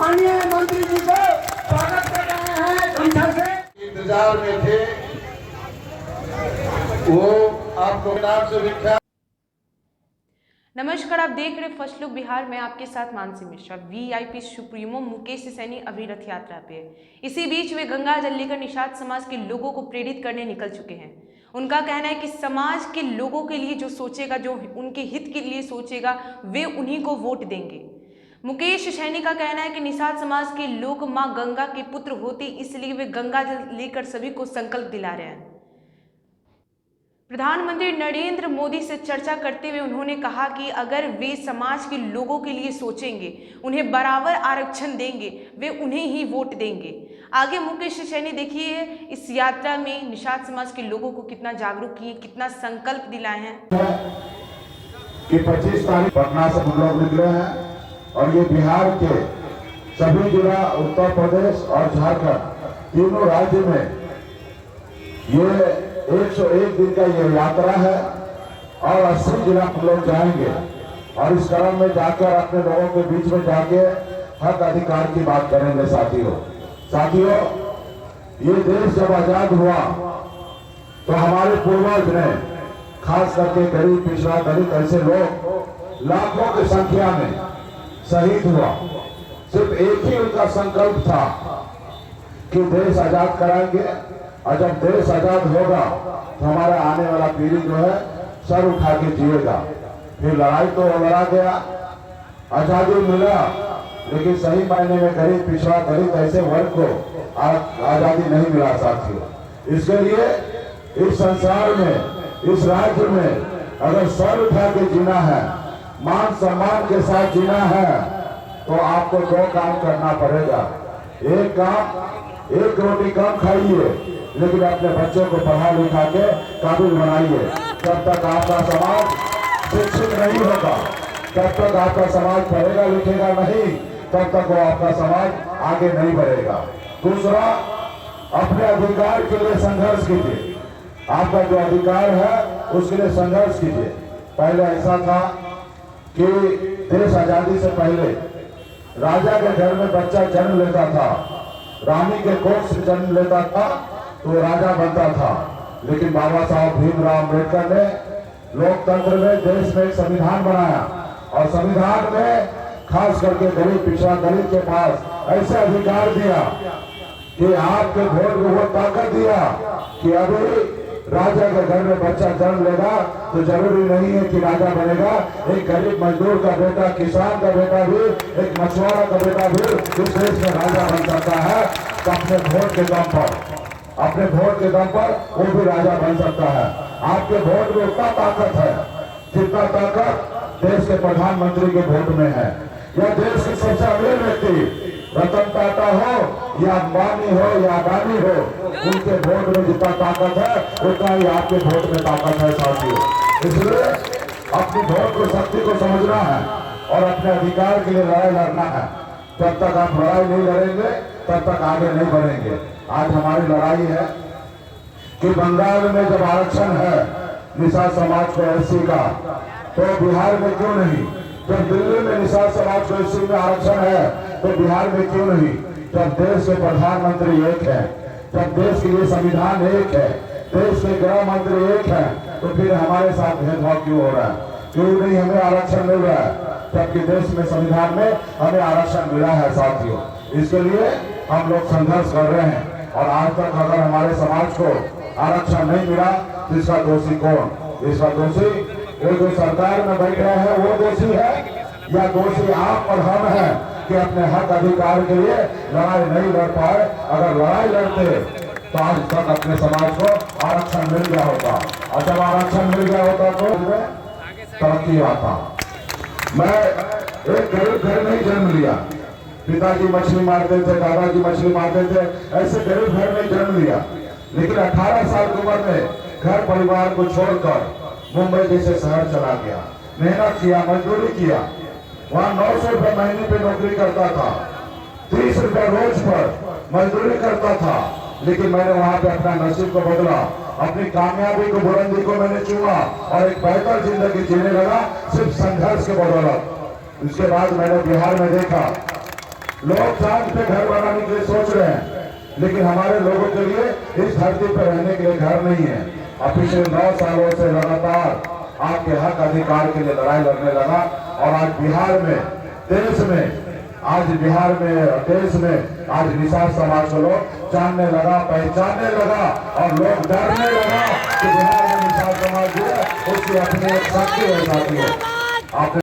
माननीय मंत्री जी को स्वागत कर रहे हैं गमछा से। इंतजार में थे, वो आपको नाम से विख्यात। नमस्कार, आप देख रहे फर्स्ट लुक बिहार में, आपके साथ मानसी मिश्रा। वीआईपी सुप्रीमो मुकेश सैनी अभी रथ यात्रा पे है। इसी बीच वे गंगा जल लेकर निषाद समाज के लोगों को प्रेरित करने निकल चुके हैं। उनका कहना है कि समाज के लोगों के लिए जो सोचेगा, जो उनके हित के लिए सोचेगा, वे उन्हीं को वोट देंगे। मुकेश सैनी का कहना है कि निषाद समाज के लोग मां गंगा के पुत्र होते, इसलिए वे गंगा जल लेकर सभी को संकल्प दिला रहे हैं। प्रधानमंत्री नरेंद्र मोदी से चर्चा करते हुए उन्होंने कहा कि अगर वे समाज के लोगों के लिए सोचेंगे, उन्हें बराबर आरक्षण देंगे, वे उन्हें ही वोट देंगे। आगे मुकेश सैनी देखिए इस यात्रा में निषाद समाज के लोगों को कितना जागरूक किए, कितना संकल्प दिलाए हैं। कि 25 तारीख पटना से हम लोग निकले हैं और ये बिहार के सभी जिला, उत्तर प्रदेश और झारखंड, तीनों राज्य में ये 101 दिन का ये यात्रा है और 80 जिला हम लोग जाएंगे और इस क्रम में जाकर अपने लोगों के बीच में जाके हक अधिकार की बात करेंगे। साथियों, ये देश जब आजाद हुआ तो हमारे पूर्वज ने, खास करके गरीब, पिछड़ा, दलित ऐसे लोग लाखों की संख्या में शहीद हुआ। सिर्फ एक ही उनका संकल्प था कि देश आजाद कराएंगे और जब देश आजाद होगा तो हमारा आने वाला पीढ़ी जो है सर उठा के जिएगा। फिर लड़ाई तो लड़ा गया, आजादी मिला, लेकिन सही मायने में गरीब, पिछड़ा, दलित ऐसे वर्ग को आजादी नहीं मिला। साथियों, इसके लिए इस संसार में, इस राज्य में अगर सर उठा के जीना है, मान सम्मान के साथ जीना है, तो आपको 2 काम करना पड़ेगा। एक काम, एक रोटी कम खाइए, लेकिन अपने बच्चों को पढ़ा लिखा के काबिल बनाइए। जब तक आपका समाज शिक्षित नहीं होगा, तब तक आपका समाज पढ़ेगा लिखेगा नहीं, तब तक वो आपका समाज आगे नहीं बढ़ेगा। दूसरा, अपने अधिकार के लिए संघर्ष कीजिए। आपका जो अधिकार है उसके लिए संघर्ष कीजिए। पहले ऐसा था कि देश आजादी से पहले राजा के घर में बच्चा जन्म लेता था, रानी के कोख से जन्म लेता था तो राजा बनता था। लेकिन बाबा साहब भीमराव अम्बेडकर ने लोकतंत्र में, देश में एक संविधान बनाया और संविधान में खास करके गरीब, पिछड़ा, दलित के पास ऐसा अधिकार दिया कि आपके वोट में वो ताकत दिया कि अभी राजा के घर में बच्चा जन्म लेगा तो जरूरी नहीं है कि राजा बनेगा। एक गरीब मजदूर का बेटा, किसान का बेटा भी, एक मछुआरा का बेटा भी इस देश में राजा बन सकता है। तो अपने वोट के दम पर, अपने वोट के दम पर वो भी राजा बन सकता है। आपके वोट में उतना ताकत है जितना ताकत देश के प्रधानमंत्री के वोट में है। यह देश के सबसे अमीर व्यक्ति, रतन टाटा हो या अंबानी हो या अडानी हो, उनके वोट में जितना ताकत है उतना ही आपके वोट में ताकत है। साथियों, इसलिए अपनी वोट को, शक्ति को समझना है और अपने अधिकार के लिए लड़ाई लड़ना है। जब तक आप लड़ाई नहीं लड़ेंगे तब तक आगे नहीं बढ़ेंगे। आज हमारी लड़ाई है कि बंगाल में जब आरक्षण है निषाद समाज को एससी का, तो बिहार में क्यों नहीं? जब दिल्ली में निषाद समाज को एससी में आरक्षण है तो बिहार में क्यों नहीं? जब देश के प्रधानमंत्री एक है, जब देश के लिए संविधान एक है, देश के गृह मंत्री एक है, तो फिर हमारे साथ भेदभाव क्यों हो रहा है? क्यों नहीं हमें आरक्षण मिल रहा है, जबकि देश में, संविधान में हमें आरक्षण मिला है। साथियों, इसके लिए हम लोग संघर्ष कर रहे हैं और आज तक अगर हमारे समाज को आरक्षण नहीं मिला तो इसका दोषी कौन? इसका दोषी वो जो सरकार में बैठ रहे हैं वो दोषी है, या दोषी आप और हम हैं कि अपने हक अधिकार के लिए लड़ाई नहीं लड़ पाए। अगर लड़ाई लड़ते तो आज तक अपने समाज को आरक्षण मिल गया होता, और जब आरक्षण मिल गया होता तो तरक्की आता। मैं एक गरीब घर में ही जन्म लिया, पिताजी मछली मारते थे, दादाजी मछली मारते थे, ऐसे गरीब घर में जन्म लिया। लेकिन 18 साल की उम्र में घर परिवार को छोड़कर मुंबई जैसे शहर चला गया, मेहनत किया, मजदूरी किया। वहाँ 900 रुपए महीने पे नौकरी करता था, 30 रुपए रोज पर मजदूरी करता था। लेकिन मैंने वहाँ पे अपना नसीब को बदला, अपनी कामयाबी को, बुलंदी को मैंने चुना और एक बेहतर जिंदगी जीने लगा सिर्फ संघर्ष के बदौलत। उसके बाद मैंने बिहार में देखा लोग चांद पे घर बनाने के लिए सोच रहे हैं, लेकिन हमारे लोगों के लिए इस धरती पर रहने के लिए घर नहीं है। और पिछले 9 सालों से लगातार आपके हक अधिकार के लिए लड़ाई लड़ने लगा और आज बिहार में देश में आज निषाद समाज को लोग जानने लगा, पहचानने लगा और लोग डरने लगा कि बिहार में निषाद समाज जो है उसकी अपनी एक शक्ति हो जाती है। आपने